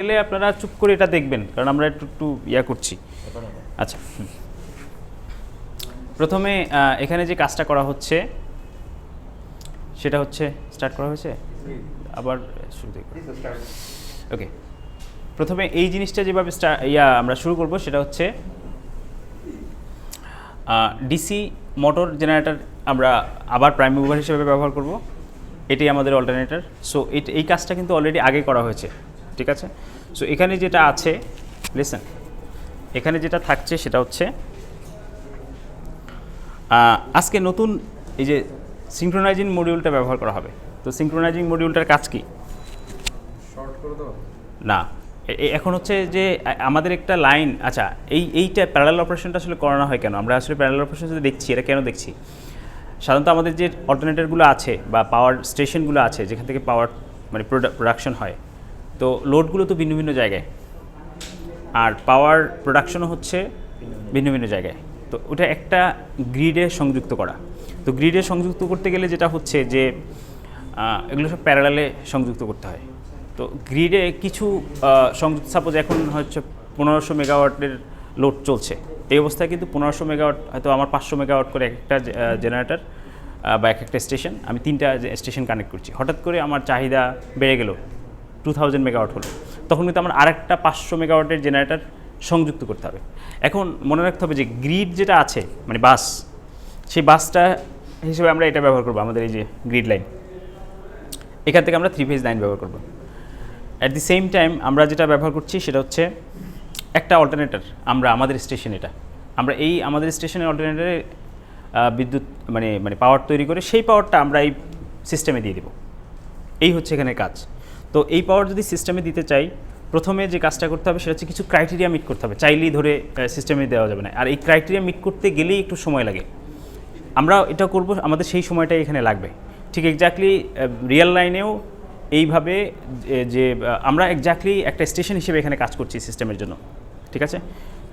গেলে আপনারা চুপ করে এটা দেখবেন, কারণ আমরা একটু একটু ইয়া করছি। আচ্ছা, প্রথমে এখানে যে কাজটা করা হচ্ছে সেটা হচ্ছে স্টার্ট করা হয়েছে, আবার শুরু থেকে ওকে। প্রথমে এই জিনিসটা যেভাবে আমরা শুরু করব সেটা হচ্ছে ডিসি মোটর জেনারেটর আমরা আবার প্রাইম মুভার হিসেবে ব্যবহার করব, এটি আমাদের অল্টারনেটর। সো এই কাজটা কিন্তু অলরেডি আগে করা হয়েছে, ঠিক আছে। সো এখানে যেটা আছে, লিসেন, এখানে যেটা থাকছে সেটা হচ্ছে আজকে নতুন এই যে সিঙ্ক্রোনাইজিং মডিউলটা ব্যবহার করা হবে। তো সিঙ্ক্রোনাইজিং মডিউলটার কাজ কি? শর্ট করে দাও না, এখন হচ্ছে যে আমাদের একটা লাইন, আচ্ছা এইটা প্যারালাল অপারেশনটা আসলে করানো হয় কেন? আমরা আসলে প্যারালাল অপারেশন যদি দেখছি, এটা কেন দেখছি? সাধারণত আমাদের যে অল্টারনেটরগুলো আছে বা পাওয়ার স্টেশনগুলো আছে যেখান থেকে পাওয়ার মানে প্রোডাকশন হয়, তো লোডগুলো তো ভিন্ন ভিন্ন জায়গায়, আর পাওয়ার প্রোডাকশনও হচ্ছে ভিন্ন ভিন্ন জায়গায়। তো ওটা একটা গ্রিডে সংযুক্ত করা। তো গ্রিডে সংযুক্ত করতে গেলে যেটা হচ্ছে যে এগুলো সব প্যারালালে সংযুক্ত করতে হয়। তো গ্রিডে কিছু সংযুক্ত, সাপোজ এখন হচ্ছে 1500 মেগাওয়াটের লোড চলছে, এই অবস্থায় কিন্তু 1500 মেগাওয়াট, হয়তো আমার 500 মেগাওয়াট করে একটা জেনারেটর বা একটা স্টেশন, আমি 3টা স্টেশন কানেক্ট করছি। হঠাৎ করে আমার চাহিদা বেড়ে গেল, 2000 মেগাওয়াট হলো, তখন কিন্তু আমার আরেকটা 500 মেগাওয়াটের জেনারেটর সংযুক্ত করতে হবে। এখন মনে রাখতে হবে যে গ্রিড যেটা আছে মানে বাস, সেই বাসটা হিসেবে আমরা এটা ব্যবহার করবো, আমাদের এই যে গ্রিড লাইন, এখান থেকে আমরা 3 ফেজ লাইন ব্যবহার করবো। অ্যাট দি সেম টাইম আমরা যেটা ব্যবহার করছি সেটা হচ্ছে একটা অল্টারনেটর, আমরা আমাদের স্টেশন, এটা আমরা এই আমাদের স্টেশনের অল্টারনেটরে বিদ্যুৎ মানে পাওয়ার তৈরি করে সেই পাওয়ারটা আমরা এই সিস্টেমে দিয়ে দেব। এই হচ্ছে এখানে কাজ। তো এই পাওয়ার যদি সিস্টেমে দিতে চাই, প্রথমে যে কাজটা করতে হবে সেটা হচ্ছে কিছু ক্রাইটেরিয়া মিট করতে হবে, চাইলেই ধরে সিস্টেমে দেওয়া যাবে না। আর এই ক্রাইটেরিয়া মিট করতে গেলেই একটু সময় লাগে। আমরা এটা করব, আমাদের সেই সময়টাই এখানে লাগবে। ঠিক এক্স্যাক্টলি রিয়েল লাইনেও এইভাবে যে আমরা এক্স্যাক্টলি একটা স্টেশন হিসেবে এখানে কাজ করছি সিস্টেমের জন্য, ঠিক আছে।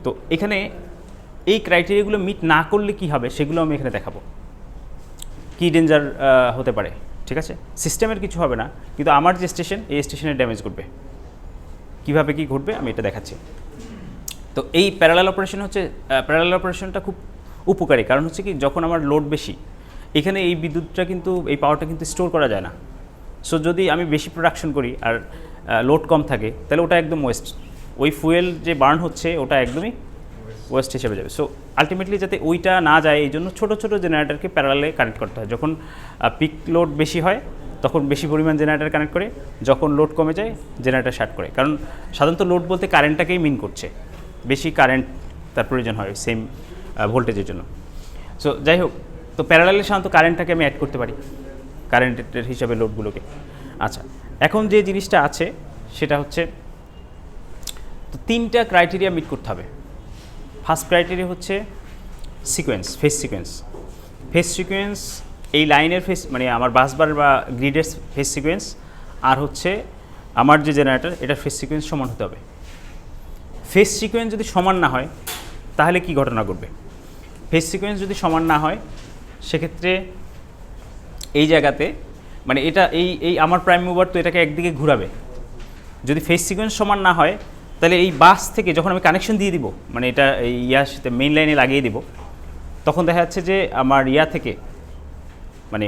তো এখানে এই ক্রাইটেরিয়াগুলো মিট না করলে কি হবে সেগুলো আমি এখানে দেখাবো, কি ডেঞ্জার হতে পারে, ঠিক আছে। সিস্টেমের কিছু হবে না, কিন্তু আমার যে স্টেশন, এই স্টেশনের ড্যামেজ ঘটবে। কীভাবে কি ঘটবে আমি এটা দেখাচ্ছি। তো এই প্যারালাল অপারেশন হচ্ছে, প্যারালাল অপারেশনটা খুব উপকারী, কারণ হচ্ছে কি, যখন আমার লোড বেশি, এখানে এই বিদ্যুৎটা কিন্তু, এই পাওয়ারটা কিন্তু স্টোর করা যায় না। সো যদি আমি বেশি প্রোডাকশন করি আর লোড কম থাকে, তাহলে ওটা একদম ওয়েস্ট, ওই ফুয়েল যে বার্ন হচ্ছে ওটা একদমই ওয়েস্ট হিসেবে যাবে। সো আলটিমেটলি যাতে ওইটা না যায়, এই জন্য ছোটো ছোটো জেনারেটরকে প্যারালালে কানেক্ট করতে হয়। যখন পিক লোড বেশি হয় তখন বেশি পরিমাণ জেনারেটর কানেক্ট করে, যখন লোড কমে যায় জেনারেটর শার্ট করে। কারণ সাধারণত লোড বলতে কারেন্টটাকেই মিন করছে, বেশি কারেন্ট তার প্রয়োজন হয় সেম ভোল্টেজের জন্য। সো যাই হোক, তো প্যারালালে সাধারণত কারেন্টটাকে আমি অ্যাড করতে পারি, কারেন্টের হিসাবে লোডগুলোকে। আচ্ছা, এখন যে জিনিসটা আছে সেটা হচ্ছে, তো 3টা ক্রাইটেরিয়া মিট করতে হবে। ফার্স্ট ক্রাইটেরিয়া হচ্ছে sequence, phase sequence. Phase sequence এই লাইনের ফেজ, মানে আমার বাসবার বা গ্রিডের ফেজ সিকোয়েন্স, আর হচ্ছে আমার যে জেনারেটর, এটার ফেজ সিকোয়েন্স সমান হতে হবে। ফেজ সিকোয়েন্স যদি সমান না হয় তাহলে কি ঘটনা ঘটবে? ফেজ সিকোয়েন্স যদি সমান না হয় সেক্ষেত্রে এই জায়গাতে, মানে এটা এই আমার প্রাইম মুভার তো এটাকে একদিকে ঘুরাবে। যদি ফেজ সিকোয়েন্স সমান না হয় তাহলে এই বাস থেকে যখন আমি কানেকশন দিয়ে দিব, মানে এটা এই ইয়ার সাথে মেইন লাইনে লাগিয়ে দিব, তখন দেখা যাচ্ছে যে আমার ইয়া থেকে, মানে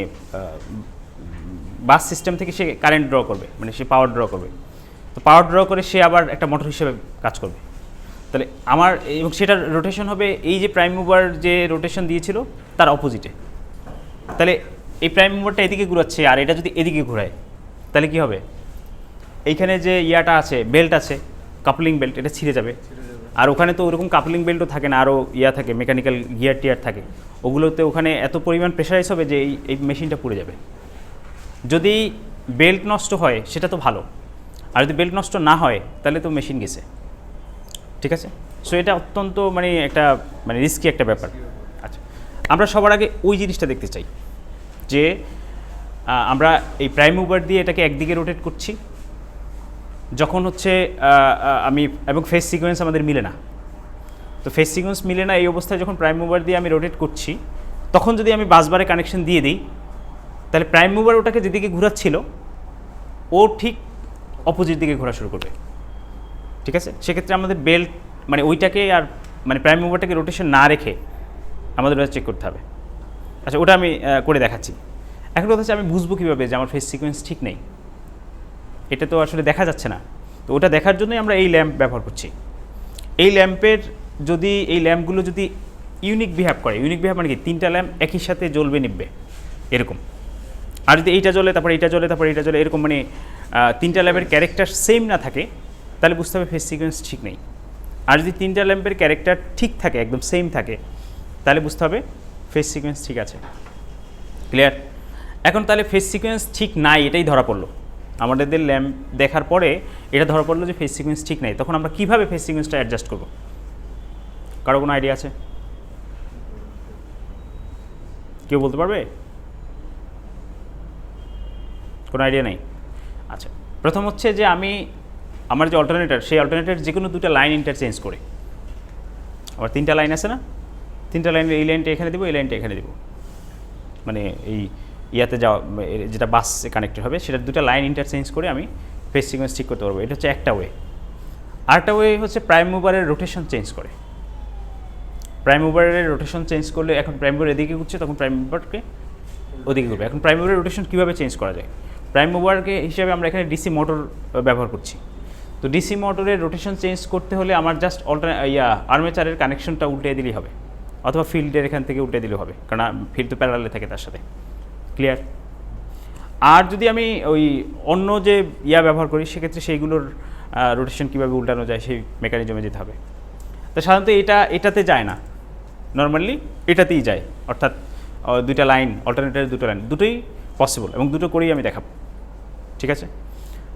বাস সিস্টেম থেকে সে কারেন্ট ড্র করবে, মানে সে পাওয়ার ড্র করবে। তো পাওয়ার ড্র করে সে আবার একটা মোটর হিসেবে কাজ করবে। তাহলে আমার, এবং সেটার রোটেশন হবে এই যে প্রাইম মুভার যে রোটেশন দিয়েছিল তার অপোজিটে। তাহলে এই প্রাইম মুভারটা এদিকে ঘুরাচ্ছে, আর এটা যদি এদিকে ঘুরায় তাহলে কি হবে? এইখানে যে ইয়াটা আছে, বেল্ট আছে, কাপলিং বেল্ট, এটা ছিঁড়ে যাবে। আর ওখানে তো ওরকম কাপলিং বেল্টও থাকে না, আরও ইয়া থাকে, মেকানিক্যাল গিয়ার টিয়ার থাকে, ওগুলোতে ওখানে এত পরিমাণ প্রেশারাইজ হবে যে এই মেশিনটা পুড়ে যাবে। যদি বেল্ট নষ্ট হয় সেটা তো ভালো, আর যদি বেল্ট নষ্ট না হয় তাহলে তো মেশিন গেছে, ঠিক আছে। সো এটা অত্যন্ত একটা রিস্কি একটা ব্যাপার। আচ্ছা, আমরা সবার আগে ওই জিনিসটা দেখতে চাই যে আমরা এই প্রাইম মুভার দিয়ে এটাকে একদিকে রোটেট করছি, যখন হচ্ছে আমি, এবং ফেজ সিকোয়েন্স আমাদের মিলে না। তো ফেজ সিকোয়েন্স মিলে না এই অবস্থায় যখন প্রাইম মুভার দিয়ে আমি রোটেট করছি, তখন যদি আমি বাসবারে কানেকশন দিয়ে দিই, তাহলে প্রাইম মুভার ওটাকে যেদিকে ঘোরাচ্ছিল ও ঠিক অপোজিট দিকে ঘোরা শুরু করবে। ঠিক আছে, সেক্ষেত্রে আমাদের বেল্ট মানে ওইটাকে আর মানে প্রাইম মুভারটাকে রোটেশন না রেখে আমাদের ওটা চেক করতে হবে। আচ্ছা, ওটা আমি করে দেখাচ্ছি। এখন কথা হচ্ছে আমি বুঝবো কীভাবে যে আমার ফেস সিকোয়েন্স ঠিক নেই, এটা তো আসলে দেখা যাচ্ছে না। তো ওটা দেখার জন্যই আমরা এই ল্যাম্প ব্যবহার করছি। এই ল্যাম্পের যদি এই ল্যাম্পগুলো যদি ইউনিক বিহেভ করে, ইউনিক বিহেভ মানে কি, 3টা ল্যাম্প একই সাথে জ্বলবে নিববে এরকম, আর যদি এইটা জ্বলে তারপরে এইটা জ্বলে তারপরে এইটা জ্বলে এরকম, মানে 3টা ল্যাম্পের ক্যারেক্টার সেম না থাকে, তাহলে বুঝতে হবে ফেস সিকোয়েন্স ঠিক নেই। আর যদি 3টা ল্যাম্পের ক্যারেক্টার ঠিক থাকে, একদম সেম থাকে, তাহলে বুঝতে হবে ফেস সিকোয়েন্স ঠিক আছে। ক্লিয়ার? এখন তাহলে ফেস সিকোয়েন্স ঠিক নাই এটাই ধরা পড়লো আমাদের ল্যাম্প দেখার পরে, এটা ধরা পড়লো যে ফেস সিকোয়েন্স ঠিক নাই। তখন আমরা কীভাবে ফেস সিকোয়েন্সটা অ্যাডজাস্ট করবো? কারো কোনো আইডিয়া আছে? কেউ বলতে পারবে? কোনো আইডিয়া নেই? আচ্ছা, প্রথম হচ্ছে যে আমি আমার যে অল্টারনেটর, সেই অল্টারনেটর যে কোনো 2টা লাইন ইন্টারচেঞ্জ করে, আবার 3টা লাইন আছে না, 3টা লাইনের এই লাইনটা এখানে দেবো, এই লাইনটা এখানে দেবো, মানে এই ইয়াতে যাওয়া যেটা বাসে কানেক্টেড হবে সেটার 2টা লাইন ইন্টারচেঞ্জ করে আমি ফেস সিকোয়েন্স ঠিক করতে পারবো। এটা হচ্ছে একটা ওয়ে। আরেকটা ওয়ে হচ্ছে প্রাইম মুভারের রোটেশন চেঞ্জ করে। প্রাইম মুভারের রোটেশন চেঞ্জ করলে, এখন প্রাইম মুভার এদিকে ঘুরছে, তখন প্রাইম মুভারকে ওদিকে ঘুরবে। এখন প্রাইম মুভারের রোটেশন কীভাবে চেঞ্জ করা যায়? প্রাইম মুভারকে হিসাবে আমরা এখানে ডিসি মোটর ব্যবহার করছি। তো ডিসি মোটরের রোটেশন চেঞ্জ করতে হলে আমার জাস্ট আর্মেচারের কানেকশনটা উল্টে দিলেই হবে, অথবা ফিল্ডের এখান থেকে উল্টে দিলেও হবে, কারণ ফিল্ড তো প্যারালালে থাকে তার সাথে। ক্লিয়ার? আর যদি আমি ওই অন্য যে ব্যবহার করি, সেক্ষেত্রে সেইগুলোর রোটেশন কীভাবে উল্টানো যায় সেই মেকানিজমে যেতে হবে। তো সাধারণত এটাতে যায় না, নর্মালি এটাতেই যায়, অর্থাৎ 2টা লাইন, অল্টারনেটারের 2টা লাইন, দুটোই পসিবল এবং দুটো করেই আমি দেখাবো। ঠিক আছে,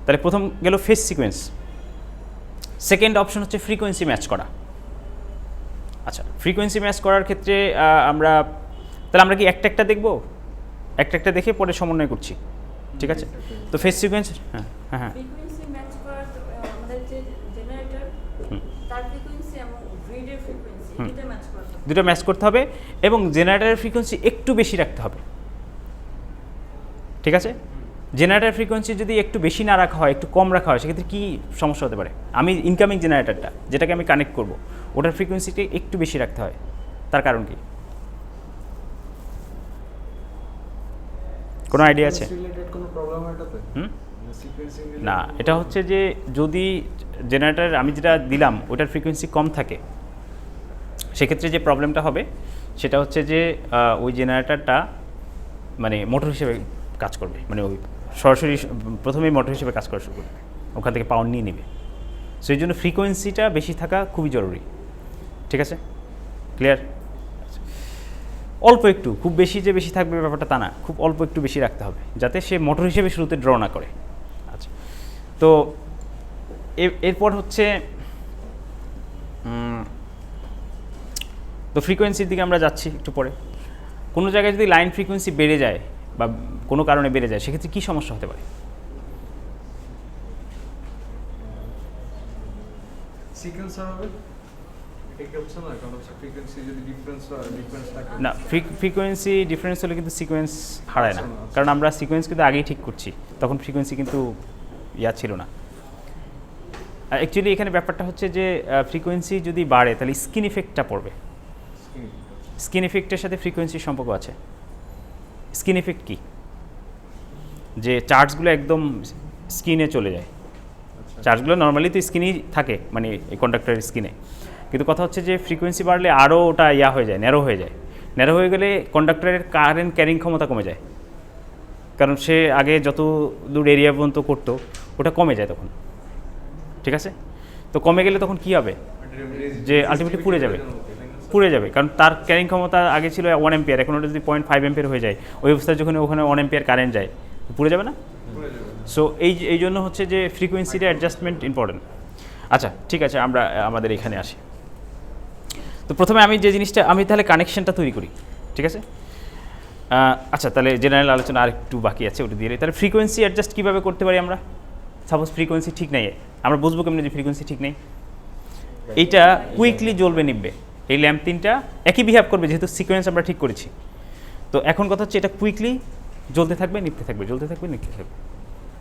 তাহলে প্রথম গেল ফেস সিকোয়েন্স। সেকেন্ড অপশন হচ্ছে ফ্রিকোয়েন্সি ম্যাচ করা। আচ্ছা, ফ্রিকোয়েন্সি ম্যাচ করার ক্ষেত্রে আমরা কি একটা একটা দেখবো? একটা একটা দেখে পরে সমন্বয় করছি। ঠিক আছে, তো ফেস সিকোয়েন্স, হ্যাঁ হ্যাঁ হ্যাঁ, ফ্রিকোয়েন্সি ম্যাচ করার আমাদের যে জেনারেটর, তার ফ্রিকোয়েন্সি এবং গ্রিডের ফ্রিকোয়েন্সি দুটো ম্যাচ করতে হবে। দুটো ম্যাচ করতে হবে এবং জেনারেটরের ফ্রিকোয়েন্সি একটু বেশি রাখতে হবে। ঠিক আছে, জেনারেটর ফ্রিকোয়েন্সি যদি একটু বেশি না রাখা হয়, একটু কম রাখা হয়, সেক্ষেত্রে কী সমস্যা হতে পারে? আমি ইনকামিং জেনারেটরটা যেটাকে আমি কানেক্ট করব, ওটার ফ্রিকোয়েন্সিটা একটু বেশি রাখতে হয়। তার কারণ কি? কোনো আইডিয়া আছে? কোনো প্রবলেম এটাতে? না, এটা হচ্ছে যে যদি জেনারেটর আমি যেটা দিলাম ওটার ফ্রিকোয়েন্সি কম থাকে, সেক্ষেত্রে যে প্রবলেমটা হবে সেটা হচ্ছে যে ওই জেনারেটরটা মানে মোটর হিসেবে কাজ করবে, মানে ওই সরাসরি প্রথমেই মোটর হিসেবে কাজ করা শুরু করবে, ওখান থেকে পাওয়ার নিয়ে নেবে। সো এই জন্য ফ্রিকোয়েন্সিটা বেশি থাকা খুবই জরুরি। ঠিক আছে, ক্লিয়ার? অল্প একটু, খুব বেশি যে বেশি থাকবে ব্যাপারটা তা না, খুব অল্প একটু বেশি রাখতে হবে যাতে সে মোটর হিসেবে শুরুতে ড্র না করে। আচ্ছা, তো এরপর হচ্ছে তো ফ্রিকোয়েন্সির দিকে আমরা যাচ্ছি একটু পরে। কোনো জায়গায় যদি লাইন ফ্রিকোয়েন্সি বেড়ে যায় বা কোনো কারণে বেড়ে যায়, সেক্ষেত্রে কী সমস্যা হতে পারে? সিকোয়েন্সার হবে, এটা কি হচ্ছে না? কারণ হচ্ছে ফ্রিকোয়েন্সি যদি ডিফারেন্স থাকে না, ফ্রিকোয়েন্সি ডিফারেন্স হলে কিন্তু সিকোয়েন্স হারায় না, আচ্ছা, আচ্ছা। কারণ আমরা সিকোয়েন্স কিন্তু আগেই ঠিক করছি, তখন ফ্রিকোয়েন্সি কিন্তু ছিল না। অ্যাকচুয়ালি এখানে ব্যাপারটা হচ্ছে যে ফ্রিকোয়েন্সি যদি বাড়ে তাহলে স্কিন ইফেক্টটা পড়বে। স্কিন ইফেক্টের সাথে ফ্রিকোয়েন্সির সম্পর্ক আছে। স্কিন ইফেক্ট কি? যে চার্জগুলো একদম স্কিনে চলে যায়। চার্জগুলো নর্মালি তো স্কিনেই থাকে, মানে এই কন্ডাক্টরের স্কিনে, কিন্তু কথা হচ্ছে যে ফ্রিকোয়েন্সি বাড়লে আরও ওটা হয়ে যায়, ন্যারো হয়ে যায়। ন্যারো হয়ে গেলে কন্ডাক্টরের কারেন্ট ক্যারিং ক্ষমতা কমে যায়, কারণ সে আগে যত দূর এরিয়া পর্যন্ত করতো ওটা কমে যায় তখন। ঠিক আছে, তো কমে গেলে তখন কী হবে? যে আলটিমেটলি পুড়ে যাবে, কারণ তার ক্যারিং ক্ষমতা আগে ছিল 1 অ্যাম্পিয়ার, এখন ওটা যদি 0.5 অ্যাম্পিয়ার হয়ে যায়, ওই অবস্থায় যখন ওখানে 1 অ্যাম্পিয়ার কারেন্ট যায়, পুড়ে যাবে না? সো এই জন্য হচ্ছে যে ফ্রিকোয়েন্সিটা অ্যাডজাস্টমেন্ট ইম্পর্টেন্ট। আচ্ছা, ঠিক আছে, আমরা আমাদের এখানে আসি। তো প্রথমে আমি যে জিনিসটা, আমি তাহলে কানেকশনটা তৈরি করি। ঠিক আছে, আচ্ছা, তাহলে জেনারেল আলোচনা আর একটু বাকি আছে, ওটা দিয়ে তাহলে ফ্রিকোয়েন্সি অ্যাডজাস্ট কীভাবে করতে পারি আমরা? সাপোজ ফ্রিকোয়েন্সি ঠিক নেই, আমরা বুঝবো কেমনি যে ফ্রিকোয়েন্সি ঠিক নেই? এইটা কুইকলি জ্বলবে নিববে, এই ল্যাম্প 3টা একই বিহেভ করবে যেহেতু সিকোয়েন্স আমরা ঠিক করেছি। তো এখন কথা হচ্ছে এটা কুইকলি জ্বলতে থাকবে, নিভতে থাকবে, জ্বলতে থাকবে, নিভতে থাকবে।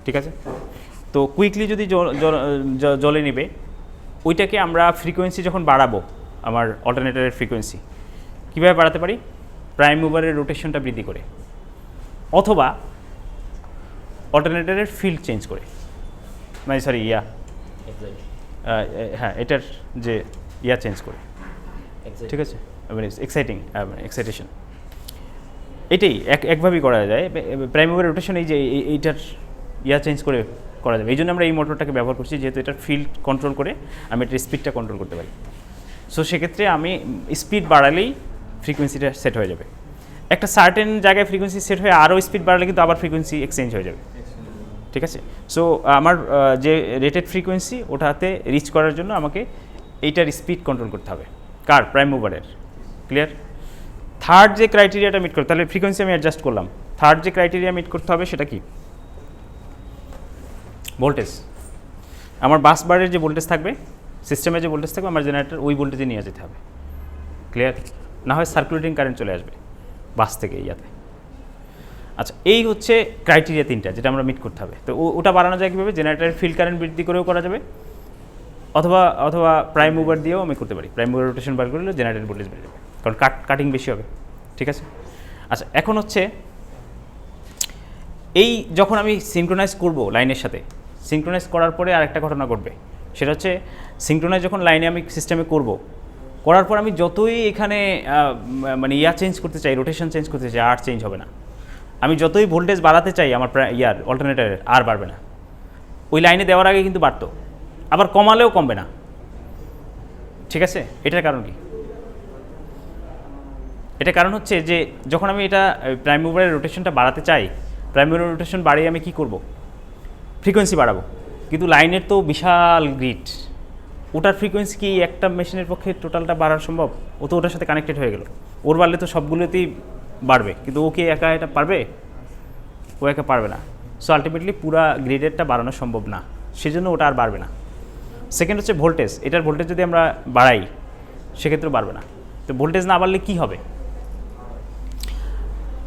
ঠিক আছে, তো কুইকলি যদি জলে নেবে, ওইটাকে আমরা ফ্রিকোয়েন্সি যখন বাড়াবো, আমার অল্টারনেটরের ফ্রিকোয়েন্সি কীভাবে বাড়াতে পারি? প্রাইম মুভারের রোটেশনটা বৃদ্ধি করে, অথবা অল্টারনেটরের ফিল্ড চেঞ্জ করে, মানে সরি হ্যাঁ এটার যে চেঞ্জ করে, ঠিক আছে, মানে এক্সাইটেশন। এটাই একভাবেই করা যায়। প্রাইম মুভার রোটেশন এই যে এইটার চেঞ্জ করে করা যাবে। এই জন্য আমরা এই মোটরটাকে ব্যবহার করছি, যেহেতু এটার ফিল্ড কন্ট্রোল করে আমি এটার স্পিডটা কন্ট্রোল করতে পারি। সো সেক্ষেত্রে আমি স্পিড বাড়ালেই ফ্রিকোয়েন্সিটা সেট হয়ে যাবে। একটা সার্টেন জায়গায় ফ্রিকোয়েন্সি সেট হয়ে আরও স্পিড বাড়ালে কিন্তু আবার ফ্রিকোয়েন্সি এক্সচেঞ্জ হয়ে যাবে, ঠিক আছে। সো আমার যে রেটেড ফ্রিকোয়েন্সি ওটাতে রিচ করার জন্য আমাকে এইটার স্পিড কন্ট্রোল করতে হবে, কার? প্রাইম মুভারের। ক্লিয়ার? থার্ড যে ক্রাইটেরিয়াটা মিট করতে, তাহলে ফ্রিকোয়েন্সি আমি অ্যাডজাস্ট করলাম। থার্ড যে ক্রাইটেরিয়া মিট করতে হবে সেটা কি? ভোল্টেজ। আমার বাস বারের যে ভোল্টেজ থাকবে, সিস্টেমে যে ভোল্টেজ থাকবে, আমার জেনারেটর ওই ভোল্টেজে নিয়ে যেতে হবে। ক্লিয়ার? না হয় সার্কুলেটিং কারেন্ট চলে আসবে বাস থেকে ইয়াতে। আচ্ছা, এই হচ্ছে ক্রাইটেরিয়া তিনটা যেটা আমরা মিট করতে হবে। তো ওটা বাড়ানো যায় কীভাবে? জেনারেটরের ফিল্ড কারেন্ট বৃদ্ধি করেও করা যাবে, অথবা প্রাইম মুভার দিয়েও আমি করতে পারি। প্রাইম মুভার রোটেশন বার করলে জেনারেটর ভোল্টেজ বেড়ে যাবে, কারণ কাটিং বেশি হবে, ঠিক আছে। আচ্ছা, এখন হচ্ছে এই যখন আমি সিনক্রোনাইজ করব লাইনের সাথে, সিনক্রোনাইজ করার পরে আরেকটা ঘটনা ঘটবে, সেটা হচ্ছে সিনক্রোনাইজ যখন লাইনে আমি সিস্টেমে করার পর আমি যতই এখানে মানে চেঞ্জ করতে চাই, রোটেশন চেঞ্জ করতে চাই, আর চেঞ্জ হবে না। আমি যতই ভোল্টেজ বাড়াতে চাই আমার অল্টারনেটরের, আর বাড়বে না। ওই লাইনে দেওয়ার আগে কিন্তু বাড়তো, আবার কমালেও কমবে না, ঠিক আছে। এটার কারণ কি? এটা কারণ হচ্ছে যে যখন আমি এটা প্রাইম মুভারের রোটেশনটা বাড়াতে চাই, প্রাইম মুভারের রোটেশন বাড়িয়ে আমি কি করব? ফ্রিকোয়েন্সি বাড়াবো, কিন্তু লাইনের তো বিশাল গ্রিড, ওটার ফ্রিকোয়েন্সি কি একটা মেশিনের পক্ষে টোটালটা বাড়ানো সম্ভব? ও তো ওটার সাথে কানেক্টেড হয়ে গেল, ওর বাড়লে তো সবগুলোতেই বাড়বে, কিন্তু ও কি একা এটা পারবে? ও একা পারবে না। সো আলটিমেটলি পুরা গ্রিডেরটা বাড়ানো সম্ভব না, সেজন্য ওটা আর বাড়বে না। সেকেন্ড হচ্ছে ভোল্টেজ। এটার ভোল্টেজ যদি আমরা বাড়াই সেক্ষেত্রেও বাড়বে না। তো ভোল্টেজ না বাড়লে কী হবে?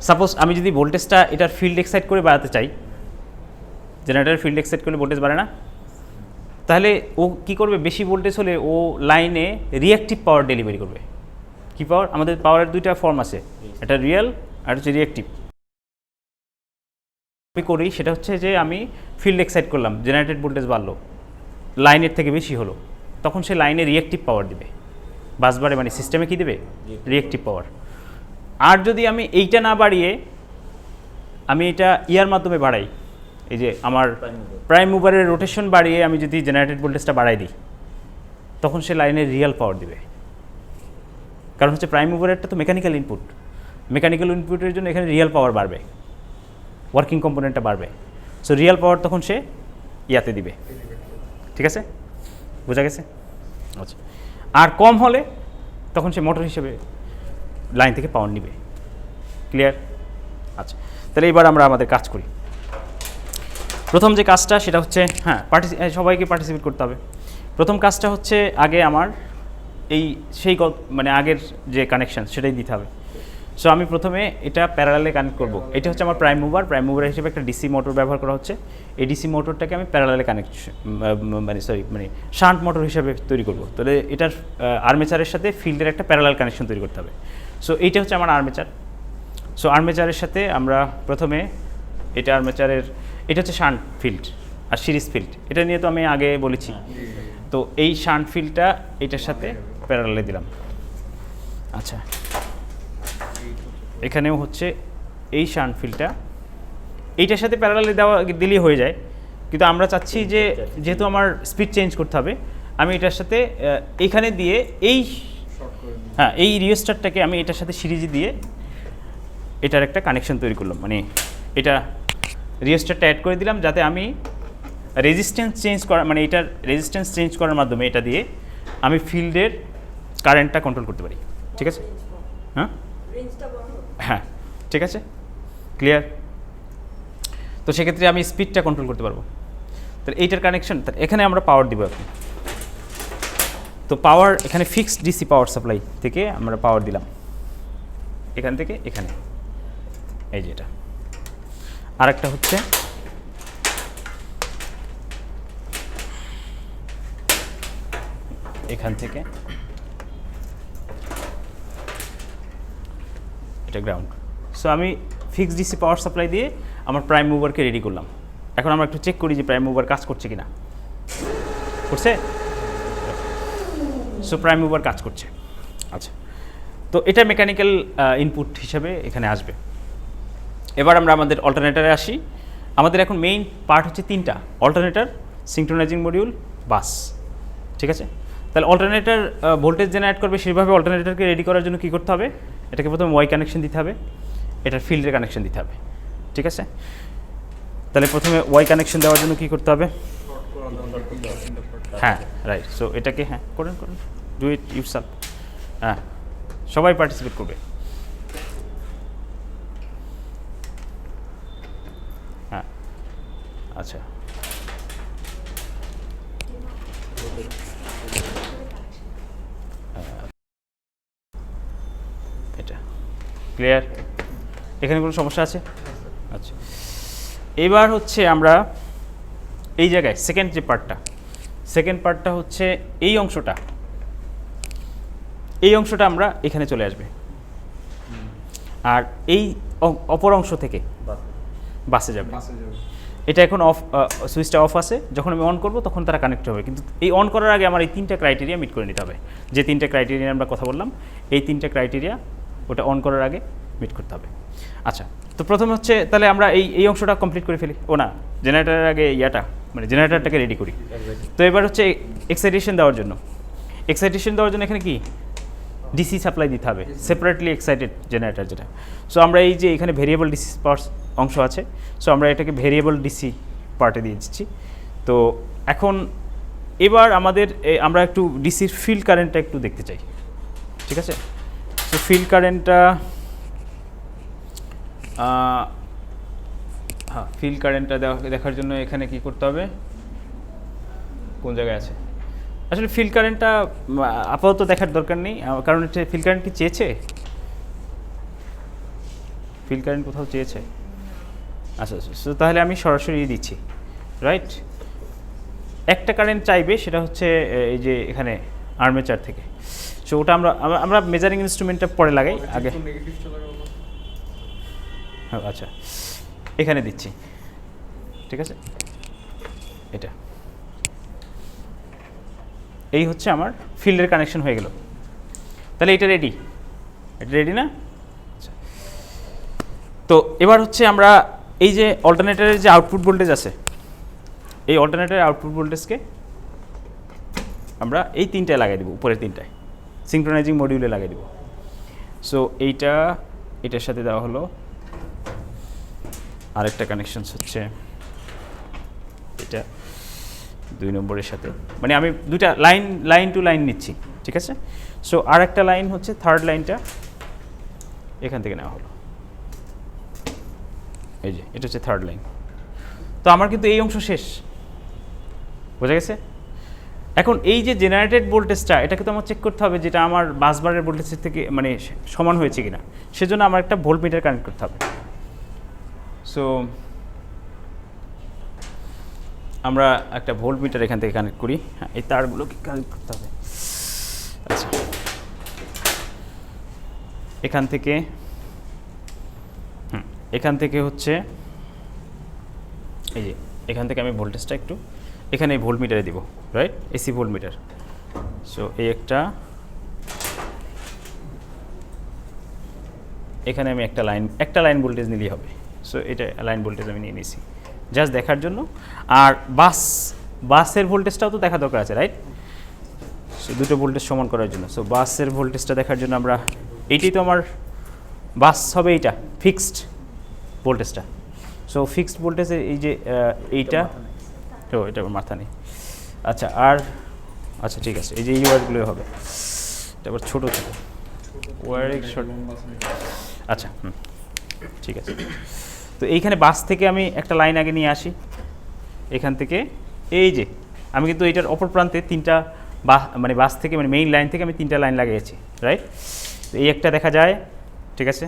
সাপোজ আমি যদি ভোল্টেজটা এটার ফিল্ড এক্সাইট করে বাড়াতে চাই, জেনারেটরের ফিল্ড এক্সাইট করলে ভোল্টেজ বাড়ে না, তাহলে ও কী করবে? বেশি ভোল্টেজ হলে ও লাইনে রিঅ্যাক্টিভ পাওয়ার ডেলিভারি করবে। কী পাওয়ার? আমাদের পাওয়ারের দুইটা ফর্ম আছে, একটা রিয়েল আর হচ্ছে রিঅ্যাক্টিভ। আমি করি সেটা হচ্ছে যে আমি ফিল্ড এক্সাইট করলাম, জেনারেটেড ভোল্টেজ বাড়লো, লাইনের থেকে বেশি হলো, তখন সে লাইনে রিঅ্যাক্টিভ পাওয়ার দিবে, বাসবারে মানে সিস্টেমে কী দেবে? রিঅ্যাক্টিভ পাওয়ার। আর যদি আমি এইটা না বাড়িয়ে আমি এটা মাধ্যমে বাড়াই, এই যে আমার প্রাইম মুভারের রোটেশন বাড়িয়ে আমি যদি জেনারেটেড ভোল্টেজটা বাড়াই দিই, তখন সে লাইনের রিয়েল পাওয়ার দিবে। কারণ হচ্ছে প্রাইম মুভারেরটা তো মেকানিক্যাল ইনপুট, মেকানিক্যাল ইনপুটের জন্য এখানে রিয়েল পাওয়ার বাড়বে, ওয়ার্কিং কম্পোনেন্টটা বাড়বে। সো রিয়েল পাওয়ার তখন সে দিবে, ঠিক আছে, বোঝা গেছে? আচ্ছা, আর কম হলে তখন সে মোটর হিসেবে লাইন থেকে পাওয়ার নিবে। ক্লিয়ার? আচ্ছা, তাহলে এবার আমরা আমাদের কাজ করি। প্রথম যে কাজটা সেটা হচ্ছে, সবাইকে পার্টিসিপেট করতে হবে। প্রথম কাজটা হচ্ছে আগে আমার মানে আগের যে কানেকশান সেটাই দিতে হবে। সো আমি প্রথমে এটা প্যারালালে কানেক্ট করব। এটা হচ্ছে আমার প্রাইম মুভার হিসেবে একটা ডিসি মোটর ব্যবহার করা হচ্ছে। এই ডিসি মোটরটাকে আমি প্যারালালে মানে শান্ট মোটর হিসেবে তৈরি করব। তাহলে এটার আর্মেচারের সাথে ফিল্ডের একটা প্যারালাল কানেকশন তৈরি করতে হবে। সো এইটা হচ্ছে আমার আর্মেচার। সো আর্মেচারের সাথে আমরা প্রথমে এটা হচ্ছে শান্ট ফিল্ড আর সিরিজ ফিল্ড, এটা নিয়ে তো আমি আগে বলেছি। তো এই শান্ট ফিল্ডটা এটার সাথে প্যারালালে দিলাম। আচ্ছা, এখানেও হচ্ছে এই শান্ট ফিল্ডটা এইটার সাথে প্যারালালে দিলেই হয়ে যায়, কিন্তু আমরা চাচ্ছি যে যেহেতু আমার স্পিড চেঞ্জ করতে হবে, আমি এটার সাথে এইখানে দিয়ে এই রিওস্টারটাকে আমি এটার সাথে সিরিজে দিয়ে এটার একটা কানেকশন তৈরি করলাম। মানে এটা রিওস্টারটা অ্যাড করে দিলাম যাতে আমি রেজিস্ট্যান্স চেঞ্জ করার মাধ্যমে এটা দিয়ে আমি ফিল্ডের কারেন্টটা কন্ট্রোল করতে পারি। ঠিক আছে? হ্যাঁ, ঠিক আছে, ক্লিয়ার। তো সেক্ষেত্রে আমি স্পিডটা কন্ট্রোল করতে পারবো। তো এইটার কানেকশন এখানে আমরা পাওয়ার দিব এখন। তো পাওয়ার এখানে ফিক্সড ডিসি পাওয়ার সাপ্লাই থেকে আমরা পাওয়ার দিলাম, এখান থেকে এখানে, এই যে এটা। আরেকটা হচ্ছে এখান থেকে এটা গ্রাউন্ড। সো আমি ফিক্সড ডিসি পাওয়ার সাপ্লাই দিয়ে আমার প্রাইম মুভারকে রেডি করলাম। এখন আমরা একটু চেক করি যে প্রাইম মুভার কাজ করছে কিনা। করছে? সো প্রাইম মুভার কাজ করছে। আচ্ছা, তো এটা মেকানিক্যাল ইনপুট হিসাবে এখানে আসবে। এবার আমরা আমাদের অল্টারনেটারে আসি। আমাদের এখন মেইন পার্ট হচ্ছে তিনটা: অল্টারনেটার, সিঙ্ক্রোনাইজিং মডিউল, বাস। ঠিক আছে? তাহলে অল্টারনেটার ভোল্টেজ জেনারেট করবে, সেভাবে অল্টারনেটারকে রেডি করার জন্য কী করতে হবে? এটাকে প্রথমে ওয়াই কানেকশন দিতে হবে, এটার ফিল্ডের কানেকশন দিতে হবে। ঠিক আছে? তাহলে প্রথমে ওয়াই কানেকশন দেওয়ার জন্য কী করতে হবে? হ্যাঁ, রাইট। সো এটাকে করেন ডু ইট ইউরসেলফ। হ্যাঁ, সবাই পার্টিসিপেট করবে। হ্যাঁ, আচ্ছা, এটা ক্লিয়ার? এখানে কোনো সমস্যা আছে? আচ্ছা, এবার হচ্ছে আমরা এই জায়গায় সেকেন্ড পার্টটা হচ্ছে এই অংশটা আমরা এখানে চলে আসবে, আর এই অপর অংশ থেকে বাসে যাবে। এটা এখন সুইচটা অফ আছে, যখন আমি অন করব তখন তারা কানেক্ট হবে। কিন্তু এই অন করার আগে আমার এই তিনটা ক্রাইটেরিয়া মিট করে নিতে হবে। যে তিনটা ক্রাইটেরিয়া আমরা কথা বললাম, এই তিনটা ক্রাইটেরিয়া ওটা অন করার আগে মিট করতে হবে। আচ্ছা, তো প্রথমে হচ্ছে তাহলে আমরা এই অংশটা কমপ্লিট করে ফেলি। জেনারেটারের আগে জেনারেটারটাকে রেডি করি। তো এবার হচ্ছে এক্সাইটেশন দেওয়ার জন্য এখানে কি ডিসি সাপ্লাই দিতে হবে, সেপারেটলি এক্সাইটেড জেনারেটর যেটা। সো আমরা এই যে এখানে ভেরিয়েবল ডিসি পার্টস অংশ আছে, সো আমরা এটাকে ভেরিয়েবল ডিসি পার্টে দিয়ে দিচ্ছি। তো এখন এবার আমরা একটু ডিসির ফিল্ড কারেন্টটা একটু দেখতে চাই। ঠিক আছে? তো ফিল্ড কারেন্টটা দেখার জন্য এখানে কি করতে হবে? কোন জায়গায় আছে? আসলে ফিল্ড কারেন্টটা আপাতত দেখার দরকার নেই, কারণ ফিল্ড কারেন্ট কি চেয়েছে? ফিল্ড কারেন্ট কোথাও চেয়েছে? আচ্ছা, সো তাহলে আমি সরাসরি দিচ্ছি, রাইট? একটা কারেন্ট চাইবে, সেটা হচ্ছে এই যে এখানে আর্মেচার থেকে। সো ওটা আমরা মেজারিং ইনস্ট্রুমেন্টটা পরে লাগাই, আগে। আচ্ছা, এখানে দিচ্ছি। ঠিক আছে? এটা এই হচ্ছে আমার ফিল্ডের কানেকশন হয়ে গেল। তাহলে এটা রেডি না? আচ্ছা, তো এবার হচ্ছে আমরা এই যে অল্টারনেটরের যে আউটপুট ভোল্টেজ আছে, এই অল্টারনেটরের আউটপুট ভোল্টেজকে আমরা এই তিনটায় লাগাই দেবো, উপরের তিনটায় সিঙ্ক্রোনাইজিং মডিউলে লাগাই দেবো। সো এটার সাথে দেওয়া হলো। আরেকটা কানেকশনস হচ্ছে এটা 2 নম্বরের সাথে, মানে আমি দুটা লাইন টু লাইন নিচ্ছি। ঠিক আছে? সো আর একটা লাইন হচ্ছে থার্ড লাইনটা এখান থেকে নেওয়া হলো। এই যে এটা হচ্ছে থার্ড লাইন। তো আমার কিন্তু এই অংশ শেষ, বোঝা গেছে? এখন এই যে জেনারেটেড ভোল্টেজটা, এটাকে তো আমার চেক করতে হবে যেটা আমার বাসবারের ভোল্টেজের থেকে মানে সমান হয়েছে কিনা। সেজন্য আমার একটা ভোল্টমিটার কানেক্ট করতে হবে। সো আমরা একটা ভোল্টমিটার এখান থেকে কানেক্ট করি। হ্যাঁ, এই তারগুলোকে কানেক্ট করতে হবে। আচ্ছা, এখান থেকে হচ্ছে এই যে এখান থেকে আমি ভোল্টেজটা একটু এখানে এই ভোল্টমিটারে দিব, রাইট? AC voltmeter. সো এই এখানে আমি একটা লাইন ভোল্টেজ নিলেই হবে। সো এটা লাইন ভোল্টেজ আমি নিয়ে নিয়েছি জাস্ট দেখার জন্য। আর বাসের ভোল্টেজটাও তো দেখা দরকার আছে, রাইট? সো দুটো ভোল্টেজ সমান করার জন্য। সো বাসের ভোল্টেজটা দেখার জন্য আমরা এইটাই তো আমার বাস হবে, এইটা ফিক্সড ভোল্টেজটা। সো ফিক্সড ভোল্টেজের এই যে এইটা, তো এটা মাথা নেই। আচ্ছা, আচ্ছা ঠিক আছে, এই যে এই ওয়ারগুলো হবে, এটা আবার ছোটো ওয়ারিং শর্ট। আচ্ছা, ঠিক আছে। তো এইখানে বাস থেকে আমি একটা লাইন আগে নিয়ে আসি। এখান থেকে এই যে আমি কিন্তু এইটার অপর প্রান্তে তিনটা মানে বাস থেকে মানে মেইন লাইন থেকে আমি তিনটা লাইন লাগিয়েছি, রাইট? তো এই একটা দেখা যায়, ঠিক আছে?